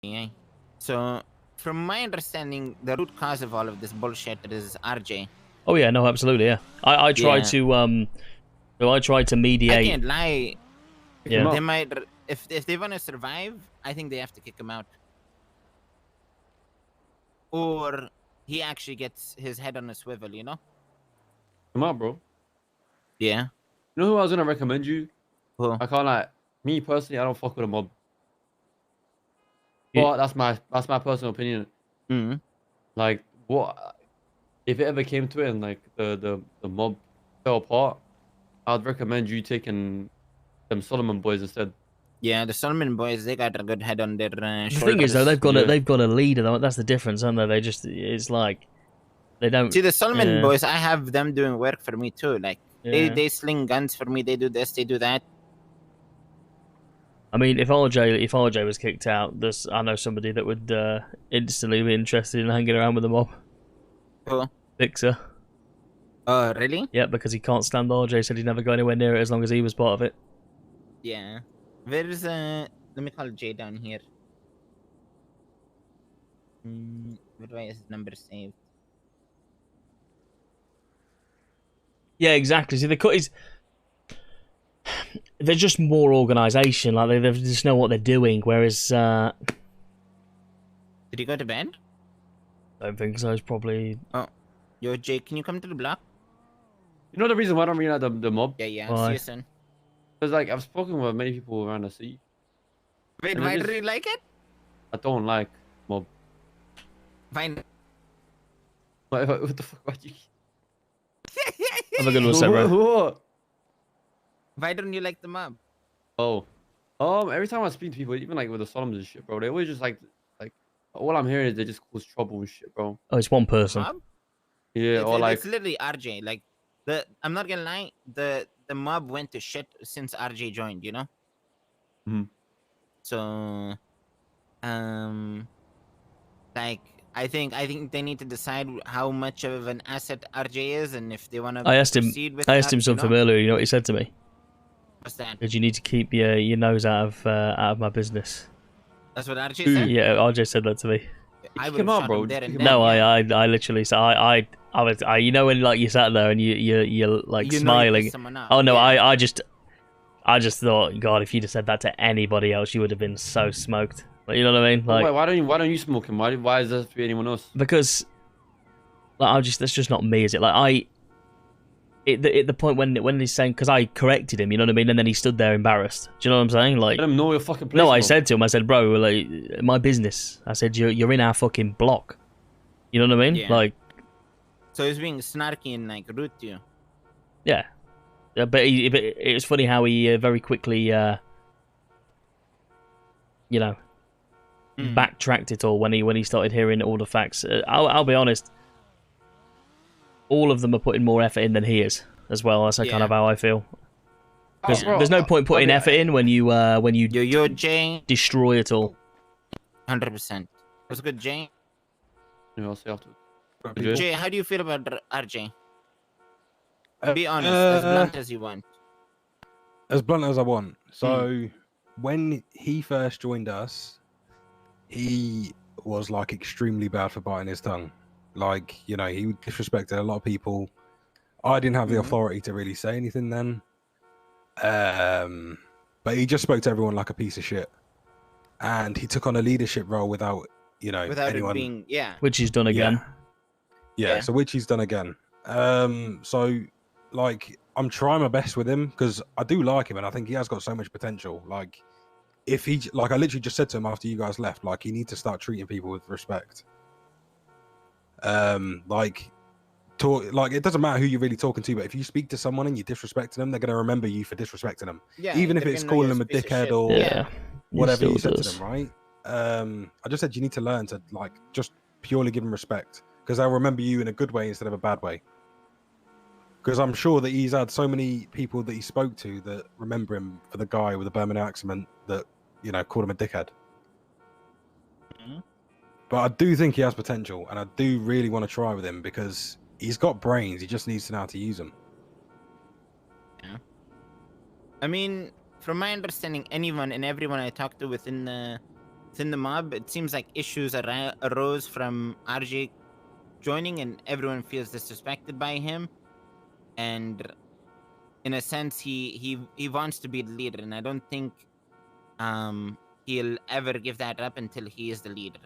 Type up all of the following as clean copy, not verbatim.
AI. So, from my understanding, the root cause of all of this bullshit is RJ. Oh yeah, no, absolutely, yeah. I tried to so I tried to I mediate. can't lie. Yeah. They might, if they want to survive, I think they have to kick him out, or he actually gets his head on a swivel. You know? Come on, bro. Yeah. You know who I was gonna recommend you? Who? I can't like me personally. I don't fuck with a mob, Yeah. but that's my personal opinion. Mm-hmm. Like, what if it ever came to it and like the mob fell apart? I'd recommend you taking them Solomon boys instead. Yeah, the Solomon boys, they got a good head on their shoulders. The thing is, though, they've got Yeah. they've got a leader. Though. That's the difference, aren't they? They just it's like they don't See, the Solomon yeah. boys, I have them doing work for me too. Like Yeah. they sling guns for me. They do this, they do that. I mean, if RJ was kicked out, I know somebody that would instantly be interested in hanging around with the mob. Who? Fixer. Oh, really? Yeah, because he can't stand RJ. Said he'd never go anywhere near it as long as he was part of it. Yeah. Where's let me call Jay down here. Where do I have his number saved? Yeah, exactly. See, the cut is they're just more organisation. Like they just know what they're doing. Whereas Did he go to bed? I don't think so. It's probably Yo, Jay, can you come to the block? You know the reason why I don't really like the mob? Yeah. Why? See you soon. Because like I've spoken with many people around the city. Wait, And why it do is- you like it? I don't like mob. Fine. What the fuck? Why'd you... have a good one, bro. What? Why don't you like the mob? Oh, every time I speak to people, even like with the Solomons and shit, bro, they always just like all I'm hearing is they just cause trouble and shit, bro. Oh, it's one person. Mob? Yeah, or It's like literally RJ. Like I'm not gonna lie, the mob went to shit since RJ joined. You know. Mhm. So, like I think they need to decide how much of an asset RJ is, and if they want to proceed with. I asked him you something know? earlier. You know what he said to me? What's that? That you need to keep your nose out of my business. That's what RJ said. Yeah, RJ said that to me. I would Kick him have out, shot bro. him there Just and kick him then. No, yeah. I literally said I was you know when like you sat there and you're like You know you smiling. pissed someone off, Oh no, yeah. I just thought, God, if you'd have said that to anybody else, you would have been so smoked. Like, you know what I mean? Like, why don't you smoke him? Why is that to be anyone else? because like that's just not me, is it? Like at the point when he's saying, because I corrected him, you know what I mean, and then he stood there embarrassed. Do you know what I'm saying? Like, Let him know your fucking place. no, I bro. said to him, I said, bro, like my business. I said you're in our fucking block. You know what I mean? Yeah. Like, So he's being snarky and like rude to you. yeah. But it was funny how he very quickly, you know, backtracked it all when he started hearing all the facts. I'll be honest, all of them are putting more effort in than he is as well. That's kind of how I feel. Because bro, there's no point putting effort in when you Yo, Jay. destroy it all. 100%. What's good, Jay? Yeah, I'll say after. Jay, how do you feel about RJ? Uh, Be honest, as blunt as you want. As blunt as I want. So when he first joined us, he was like extremely bad for biting his tongue. Like, you know, he disrespected a lot of people. I didn't have the authority to really say anything then. But he just spoke to everyone like a piece of shit. And he took on a leadership role without, you know, Without anyone... it being, yeah. Which he's done again. Yeah, so which he's done again. So like I'm trying my best with him because I do like him and I think he has got so much potential. Like if he I literally just said to him after you guys left, like he needs to start treating people with respect. Like it doesn't matter who you're really talking to, but if you speak to someone and you're disrespecting them, they're gonna remember you for disrespecting them. Yeah, even if they're it's gonna know calling you're them a piece of dickhead shit. or Yeah. whatever He you still said to does. them, right? I just said you need to learn to like just purely give them respect because they'll remember you in a good way instead of a bad way. Because I'm sure that he's had so many people that he spoke to that remember him for the guy with the Birmingham accent that, you know, called him a dickhead. But I do think he has potential and I do really want to try with him because he's got brains. He just needs to know how to use them. Yeah. I mean, from my understanding, anyone and everyone I talked to within the within the mob, it seems like issues arose from RJ joining, and everyone feels disrespected by him. And in a sense, he wants to be the leader, and I don't think he'll ever give that up until he is the leader.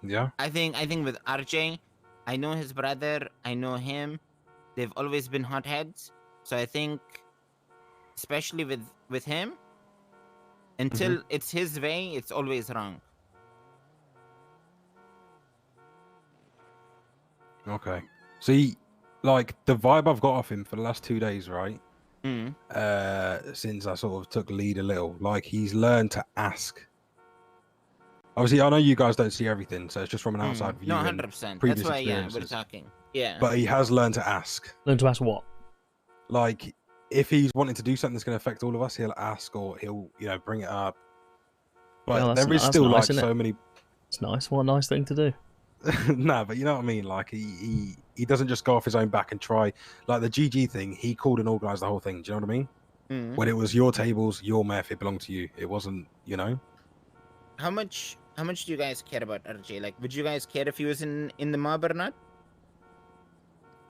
Yeah. I think with RJ, I know his brother, I know him. They've always been hotheads. So I think, especially with him, until it's his way, it's always wrong. Okay. See, like the vibe I've got off him for the last 2 days, right? Since I sort of took lead a little, like he's learned to ask. Obviously, I know you guys don't see everything, so it's just from an outside view. No, and 100%. previous That's why, yeah, we're experiences. talking. Yeah. But he has learned to ask. Learn to ask what? Like, if he's wanting to do something that's going to affect all of us, he'll ask or he'll, bring it up. But Yeah, there is still nice, like so many. It's nice. What a nice thing to do. Nah, but you know what I mean. Like he doesn't just go off his own back and try. Like the GG thing, he called and organised the whole thing. Do you know what I mean? When it was your tables, your meth, it belonged to you. It wasn't, How much do you guys care about RJ? Like, would you guys care if he was in the mob or not?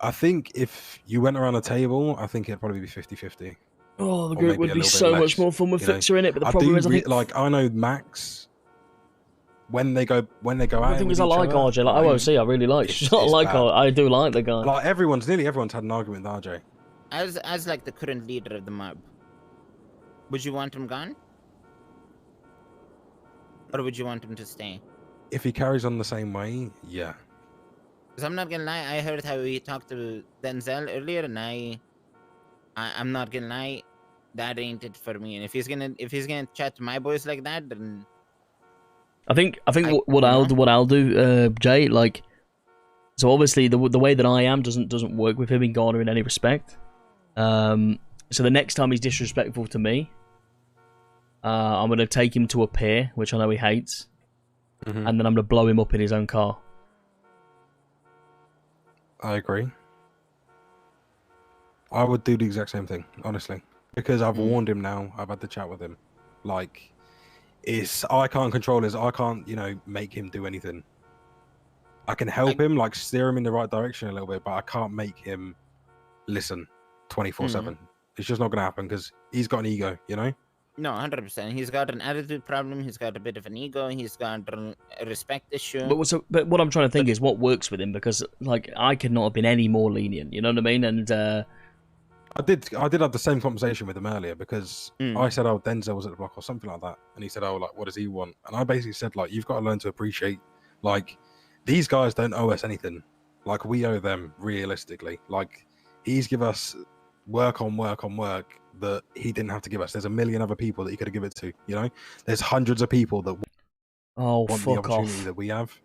I think if you went around the table, I think it'd probably be 50-50. Oh, the Or group maybe would a be little bit so less, much more fun with Fixer in it. But the problem is, I think like I know Max. When they go out, I think I like RJ. Like OOC, I really like. I do like the guy. Like nearly everyone's had an argument with RJ. As like the current leader of the mob, would you want him gone, or would you want him to stay? If he carries on the same way, yeah. Because I'm not gonna lie, I heard how he talked to Denzel earlier, and I'm not gonna lie, that ain't it for me. And if he's gonna chat to my boys like that, then I think what I'll do, Jay, like, so obviously the way that I am doesn't work with him in garnering any respect. So the next time he's disrespectful to me, I'm gonna take him to a pier, which I know he hates, and then I'm gonna blow him up in his own car. I agree. I would do the exact same thing, honestly, because I've warned him now. I've had the chat with him. Like, I can't control his. I can't, make him do anything. I can help him, like steer him in the right direction a little bit, but I can't make him listen 24/7. It's just not gonna happen because he's got an ego, No, 100%. He's got an attitude problem. He's got a bit of an ego. He's got a respect issue. But what I'm trying to think is what works with him, because like I could not have been any more lenient. You know what I mean? And I did have the same conversation with him earlier because I said, "Oh, Denzel was at the block" or something like that, and he said, "Oh, like what does he want?" And I basically said, "Like you've got to learn to appreciate, like these guys don't owe us anything. Like we owe them realistically. Like he's give us work on work that he didn't have to give us. There's a million other people that he could have given it to. There's hundreds of people that want the opportunity that we have.